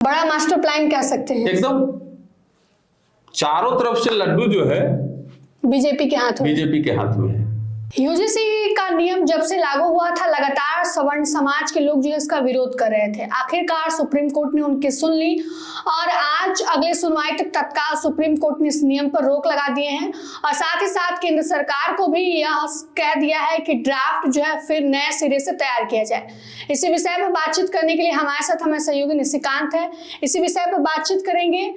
बड़ा master plan कह सकते हैं। एकदम चारों तरफ से लड्डू जो है बीजेपी के हाथ में, बीजेपी के हाथ में है। यूजीसी का नियम जब से लागू हुआ था, लगातार सवर्ण समाज के लोग जो है इसका विरोध कर रहे थे। आखिरकार सुप्रीम कोर्ट ने उनकी सुन ली और आज अगले सुनवाई तक तत्काल सुप्रीम कोर्ट ने इस नियम पर रोक लगा दिए हैं और साथ ही साथ केंद्र सरकार को भी यह कह दिया है कि ड्राफ्ट जो है फिर नए सिरे से तैयार किया जाए। इसी विषय पर बातचीत करने के लिए हमारे साथ हमारे सहयोगी निशिकांत है। इसी विषय पर बातचीत करेंगे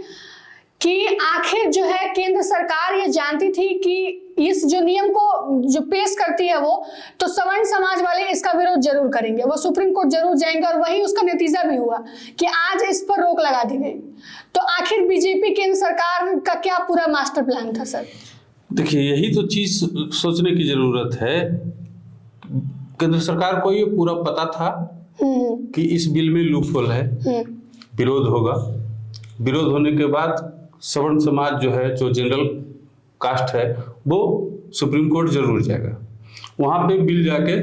कि आखिर जो है केंद्र सरकार ये जानती थी कि इस जो नियम को जो पेश करती है वो तो सवर्ण समाज वाले इसका विरोध जरूर करेंगे, वो सुप्रीम कोर्ट जरूर जाएंगे और वही उसका नतीजा भी हुआ कि आज इस पर रोक लगा दी गई। तो आखिर बीजेपी केंद्र सरकार का क्या पूरा मास्टर प्लान था सर? देखिए, यही तो चीज सोचने की जरूरत है। केंद्र सरकार को ये पूरा पता था कि इस बिल में लूपहोल है, विरोध होगा। विरोध होने के बाद सवर्ण समाज जो है, जो जनरल कास्ट है, वो सुप्रीम कोर्ट जरूर जाएगा, वहां पे बिल जाके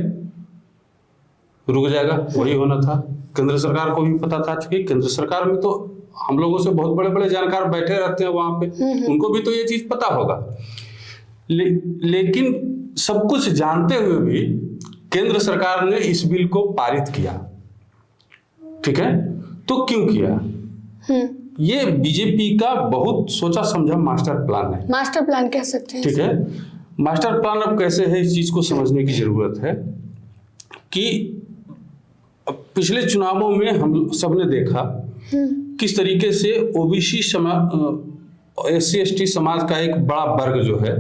रुक जाएगा। वही होना था। केंद्र सरकार को भी पता था, क्योंकि केंद्र सरकार में तो हम लोगों से बहुत बड़े बड़े जानकार बैठे रहते हैं वहां पे, उनको भी तो ये चीज पता होगा। लेकिन सब कुछ जानते हुए भी केंद्र सरकार ने इस बिल को पारित किया। ठीक है, तो क्यों किया? ये बीजेपी का बहुत सोचा समझा मास्टर प्लान है। मास्टर प्लान कह सकते हैं। ठीक है, मास्टर प्लान अब कैसे है, इस चीज को समझने की जरूरत है कि पिछले चुनावों में हम सबने देखा किस तरीके से ओबीसी समाज, SC ST समाज का एक बड़ा वर्ग जो है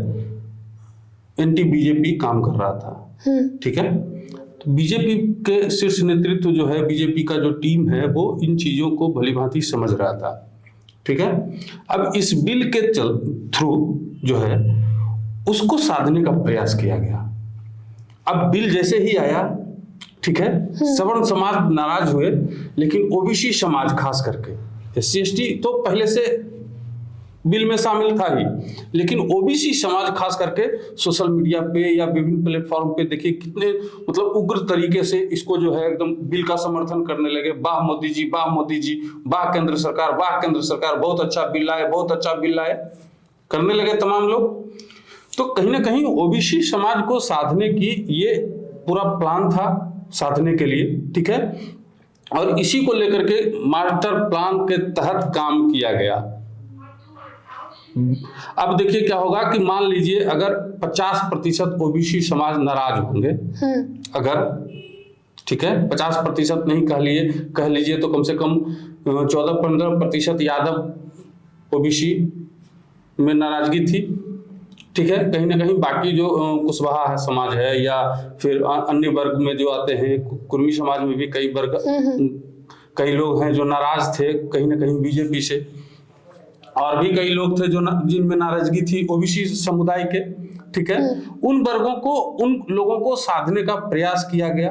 एंटी बीजेपी काम कर रहा था। ठीक है, तो बीजेपी के शीर्ष नेतृत्व जो है, बीजेपी का जो टीम है, वो इन चीजों को भलीभांति समझ रहा था। ठीक है, अब इस बिल के थ्रू जो है उसको साधने का प्रयास किया गया। अब बिल जैसे ही आया, ठीक है, सवर्ण समाज नाराज हुए, लेकिन ओबीसी समाज खास करके, SC ST तो पहले से बिल में शामिल था ही, लेकिन ओबीसी समाज खास करके सोशल मीडिया पे या विभिन्न प्लेटफॉर्म पे देखिए कितने मतलब उग्र तरीके से इसको जो है एकदम बिल का समर्थन करने लगे। वाह मोदी जी, वाह मोदी जी, वाह केंद्र सरकार, वाह केंद्र सरकार, बहुत अच्छा बिल लाए, बहुत अच्छा बिल लाए, करने लगे तमाम लोग। तो कहीं ना कहीं ओबीसी समाज को साधने की ये पूरा प्लान था, साधने के लिए। ठीक है, और इसी को लेकर के मास्टर प्लान के तहत काम किया गया। अब देखिए क्या होगा कि मान लीजिए अगर 50% ओबीसी समाज नाराज होंगे, अगर, ठीक है, 50% नहीं कह लीजिए तो कम से कम 14-15% यादव ओबीसी में नाराजगी थी। ठीक है, कहीं ना कहीं बाकी जो कुशवाहा समाज है या फिर अन्य वर्ग में जो आते हैं, कुर्मी समाज में भी कई वर्ग, कई लोग हैं जो नाराज थे कहीं ना कहीं बीजेपी से, और भी कई लोग थे जो जिनमें नाराजगी थी ओबीसी समुदाय के। ठीक है, उन वर्गों को, उन लोगों को साधने का प्रयास किया गया।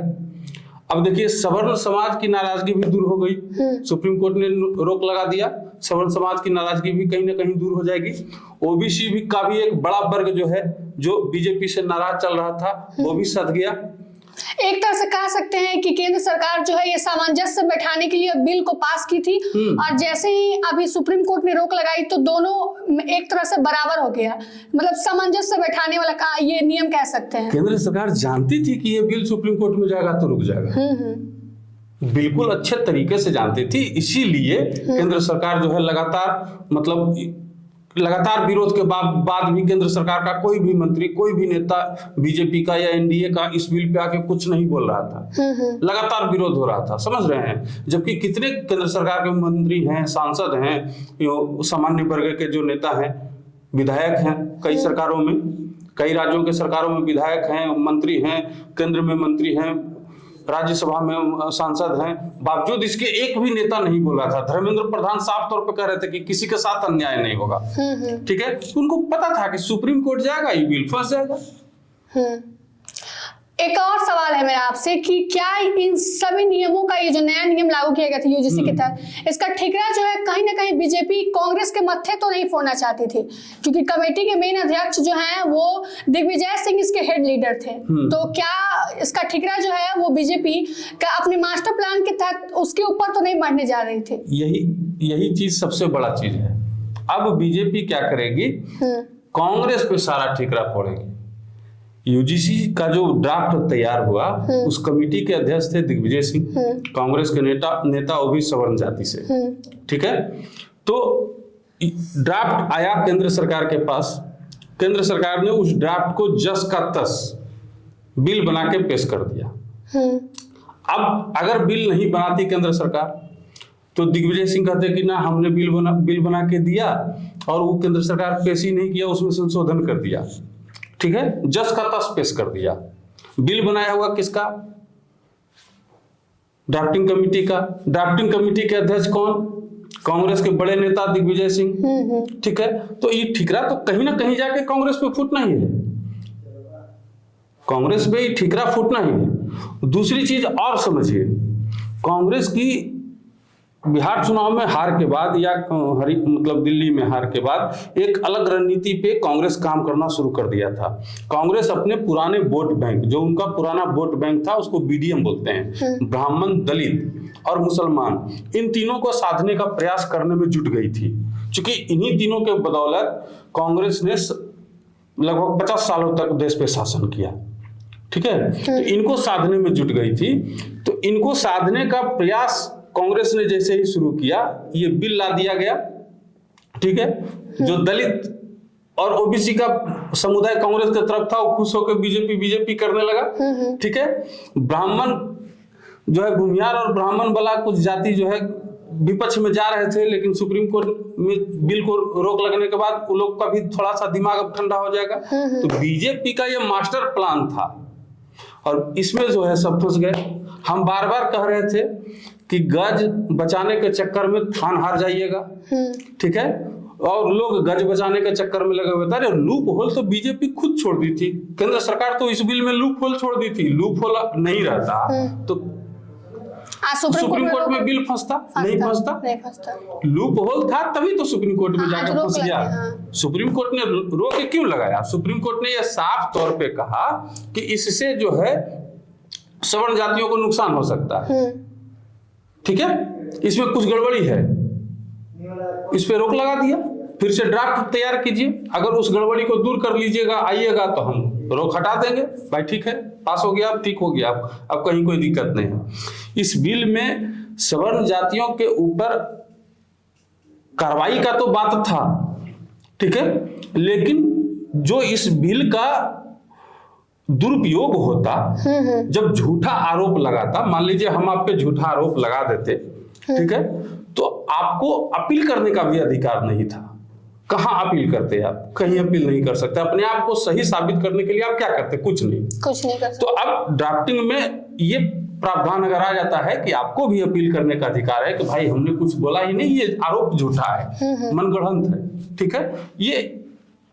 अब देखिए सवर्ण समाज की नाराजगी भी दूर हो गई, सुप्रीम कोर्ट ने रोक लगा दिया, सवर्ण समाज की नाराजगी भी कहीं ना कहीं दूर हो जाएगी। ओबीसी भी का भी एक बड़ा वर्ग जो है, जो बीजेपी से नाराज चल रहा था, वो भी सध गया। एक तरह से कह सकते हैं कि केंद्र सरकार जो है ये सामंजस्य बैठाने के लिए बिल को पास की थी और जैसे ही अभी सुप्रीम कोर्ट ने रोक लगाई तो दोनों एक तरह से बराबर हो गया, मतलब सामंजस्य बैठाने वाला का ये नियम कह सकते हैं। केंद्र सरकार जानती थी कि ये बिल सुप्रीम कोर्ट में जाएगा तो रुक जाएगा, बिल्कुल अच्छे तरीके से जानती थी। इसीलिए केंद्र सरकार जो है लगातार विरोध के बाद भी केंद्र सरकार का कोई भी मंत्री, कोई भी नेता बीजेपी का या एनडीए का इस बिल पे आके कुछ नहीं बोल रहा था। लगातार विरोध हो रहा था, समझ रहे हैं। जबकि कितने केंद्र सरकार के मंत्री हैं, सांसद हैं, सामान्य वर्ग के जो नेता हैं, विधायक हैं, कई सरकारों में, कई राज्यों के सरकारों में विधायक हैं, मंत्री हैं, केंद्र में मंत्री हैं, राज्यसभा में सांसद हैं, बावजूद इसके एक भी नेता नहीं बोल रहा था। धर्मेंद्र प्रधान साफ तौर पर कह रहे थे कि किसी के साथ अन्याय नहीं होगा। ठीक है, उनको पता था कि सुप्रीम कोर्ट जाएगा, ये बिल फंस जाएगा। एक और सवाल है मेरा आपसे कि क्या इन सभी नियमों का ये जो नया नियम लागू किया गया था यूजीसी के तहत, इसका ठिकरा जो है कहीं ना कहीं बीजेपी कांग्रेस के मत्थे तो नहीं फोड़ना चाहती थी, क्योंकि कमेटी के मेन अध्यक्ष जो हैं वो दिग्विजय सिंह इसके हेड लीडर थे। तो क्या इसका ठिकरा जो है वो बीजेपी का अपने मास्टर प्लान के तहत उसके ऊपर तो नहीं बढ़ने जा रही थी? यही चीज सबसे बड़ा चीज है। अब बीजेपी क्या करेगी, कांग्रेस पे सारा ठिकरा फोड़ेगी। यूजीसी का जो ड्राफ्ट तैयार हुआ, उस कमेटी के अध्यक्ष थे दिग्विजय सिंह, कांग्रेस के नेता वो भी सवर्ण जाति से, ठीक है। तो ड्राफ्ट आया केंद्र सरकार के पास, केंद्र सरकार ने उस ड्राफ्ट को जस का तस बिल बना के पेश कर दिया। अब अगर बिल नहीं बनाती केंद्र सरकार तो दिग्विजय सिंह कहते कि ना हमने बिल बना के दिया और वो केंद्र सरकार पेश ही नहीं किया, उसमें संशोधन कर दिया, ठीक है, जस का तस पेश कर दिया। बिल बनाया हुआ किसका? ड्राफ्टिंग कमेटी का। ड्राफ्टिंग कमेटी के अध्यक्ष कौन? कांग्रेस के बड़े नेता दिग्विजय सिंह, ठीक है। तो ये ठिकरा तो कहीं ना कहीं जाके कांग्रेस पे फूटना ही है, कांग्रेस पे ये ठिकरा फूटना ही है। दूसरी चीज और समझिए, कांग्रेस की बिहार चुनाव में हार के बाद या मतलब दिल्ली में हार के बाद एक अलग रणनीति पे कांग्रेस काम करना शुरू कर दिया था। कांग्रेस अपने पुराने वोट बैंक, जो उनका पुराना वोट बैंक था उसको बीडीएम बोलते हैं, ब्राह्मण, दलित और मुसलमान, इन तीनों को साधने का प्रयास करने में जुट गई थी। क्योंकि इन्हीं तीनों के बदौलत कांग्रेस ने लगभग 50 सालों तक देश पे शासन किया, ठीक है। तो इनको साधने में जुट गई थी। तो इनको साधने का प्रयास कांग्रेस ने जैसे ही शुरू किया, ये बिल ला दिया गया, ठीक है। जो दलित और ओबीसी का समुदाय कांग्रेस की तरफ था वो खुश होकर बीजेपी करने लगा, ठीक है। ब्राह्मण जो है, भूमिहार और ब्राह्मण वाला कुछ जाति जो है विपक्ष में जा रहे थे, लेकिन सुप्रीम कोर्ट में बिल को रोक लगने के बाद उन लोग का भी थोड़ा सा दिमाग अब ठंडा हो जाएगा। तो बीजेपी का ये मास्टर प्लान था और इसमें जो है सब फंस गए। हम बार बार कह रहे थे कि गज बचाने के चक्कर में थान हार जाइएगा, ठीक है, और लोग गज बचाने के चक्कर में लगे हुए थे। अरे लूप होल तो बीजेपी खुद छोड़ दी थी, केंद्र सरकार तो इस बिल में लूप होल छोड़ दी थी। लूप होल नहीं रहता तो सुप्रीम कोर्ट में बिल फंसता नहीं फंसता। लूप होल था तभी तो सुप्रीम कोर्ट में जाकर फंस गया। सुप्रीम कोर्ट ने रोक क्यों लगाया? सुप्रीम कोर्ट ने यह साफ तौर पे कहा कि इससे जो है सवर्ण जातियों को नुकसान हो सकता है, ठीक है, इसमें कुछ गड़बड़ी है, इस पे रोक लगा दिया। फिर से ड्राफ्ट तैयार कीजिए, अगर उस गड़बड़ी को दूर कर लीजिएगा आइएगा तो हम रोक हटा देंगे। भाई ठीक है, पास हो गया, ठीक हो गया, अब कहीं कोई दिक्कत नहीं है। इस बिल में सवर्ण जातियों के ऊपर कार्रवाई का तो बात था, ठीक है, लेकिन जो इस बिल का दुरुपयोग होता, जब झूठा आरोप लगाता, मान लीजिए हम आप पे झूठा आरोप लगा देते, ठीक है, तो आपको अपील करने का भी अधिकार नहीं था। कहां अपील करते आप? कहीं अपील नहीं कर सकते। अपने आप को सही साबित करने के लिए आप क्या करते? कुछ नहीं कर सकते। तो अब ड्राफ्टिंग में ये प्रावधान अगर आ जाता है कि आपको भी अपील करने का अधिकार है कि भाई हमने कुछ बोला ही नहीं, ये आरोप झूठा है, मनगढ़ंत है, ठीक है, ये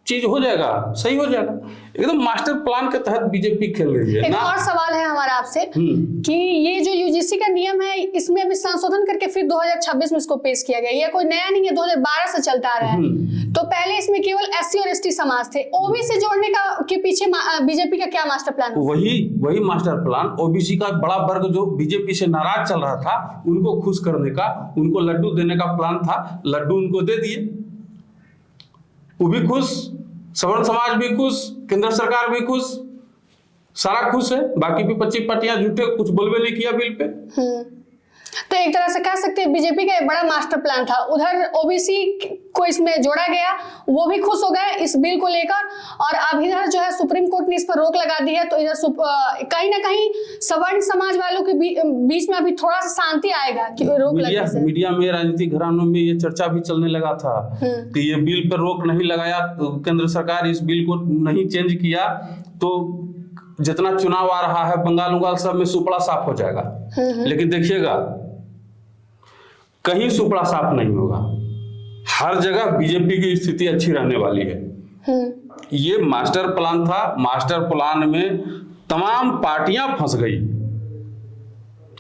चीज हो जाएगा, सही हो जाएगा। एकदम मास्टर प्लान के तहत बीजेपी खेल रही है। एक और सवाल है हमारा आपसे कि ये जो यूजीसी का नियम है, इसमें अभी संशोधन करके फिर 2026 में इसको पेश किया गया। ये कोई नया नहीं है, 2012 से चलता आ रहा है। तो पहले इसमें केवल एससी और एसटी समाज थे। ओबीसी जोड़ने का के पीछे बीजेपी का क्या मास्टर प्लान? वही मास्टर प्लान। ओबीसी का बड़ा वर्ग जो बीजेपी से नाराज चल रहा था, उनको खुश करने का, उनको लड्डू देने का प्लान था। लड्डू उनको दे दिए, वो भी खुश, सवर्ण समाज भी खुश, केंद्र सरकार भी खुश, सारा खुश है। बाकी भी 25 पार्टियां झूठे कुछ बोलबे नहीं किया बिल पे। तो एक तरह से कह सकते हैं बीजेपी का एक बड़ा मास्टर प्लान था। उधर ओबीसी को इसमें जोड़ा गया, वो भी खुश हो गए इस बिल को लेकर, और अब इधर जो है सुप्रीम कोर्ट ने इस पर रोक लगा दी है। तो इधर कहीं ना कहीं सवर्ण समाज वालों के बीच में अभी थोड़ा सा शांति आएगा कि रोक लगने से। मीडिया में, राजनीतिक घरानों में ये चर्चा भी चलने लगा था कि ये बिल पर रोक नहीं लगाया, तो केंद्र सरकार इस बिल को नहीं चेंज किया तो जितना चुनाव आ रहा है बंगाल सब में सुपड़ा साफ हो जाएगा। लेकिन देखिएगा कहीं सुपड़ा साफ नहीं होगा, हर जगह बीजेपी की स्थिति अच्छी रहने वाली है। ये मास्टर प्लान था। मास्टर प्लान में तमाम पार्टियां फंस गई,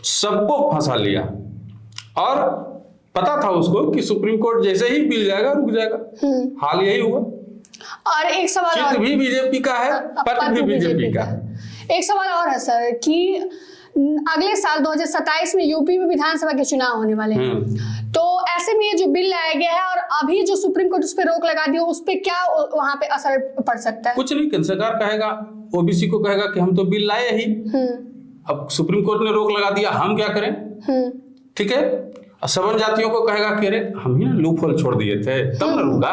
सबको फंसा लिया, और पता था उसको कि सुप्रीम कोर्ट जैसे ही बिल जाएगा रुक जाएगा। हाल यही हुआ। और एक सवाल चित्त और, भी बीजेपी का है, पट भी बीजेपी का है। एक सवाल और है सर कि अगले साल 2027 में यूपी में विधानसभा के चुनाव होने वाले हैं, तो ऐसे में ये जो बिल लाया गया है और अभी जो सुप्रीम कोर्ट उस पर रोक लगा दी, उस पर क्या वहां पे असर पड़ सकता है? कुछ नहीं, केंद्र सरकार कहेगा, ओबीसी को कहेगा कि हम तो बिल लाए ही, अब सुप्रीम कोर्ट ने रोक लगा दिया, हम क्या करें? ठीक है। सवर्ण जातियों को कहेगा कि अरे हम ही ना लूप होल छोड़ दिए थे, तब न रुका,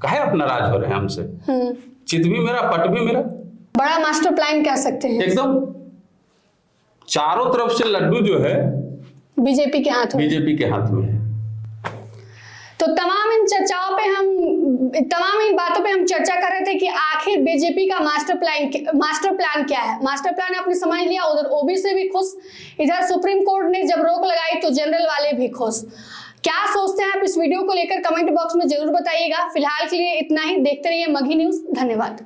कहे अपना राज हो रहे हैं हमसे। चित भी मेरा, पट भी मेरा। बड़ा मास्टर प्लान कह सकते हैं एकदम। चारों तरफ से लड्डू जो है बीजेपी के हाथ में, बीजेपी के हाथ में है। तो तमाम इन चर्चाओं पे तमाम इन बातों पे हम चर्चा कर रहे थे कि आखिर बीजेपी का मास्टर प्लान क्या है। मास्टर प्लान आपने समझ लिया, उधर ओबीसी भी खुश, इधर सुप्रीम कोर्ट ने जब रोक लगाई तो जनरल वाले भी खुश। क्या सोचते हैं आप इस वीडियो को लेकर कमेंट बॉक्स में जरूर बताइएगा। फिलहाल के लिए इतना ही, देखते रहिए मगही न्यूज। धन्यवाद।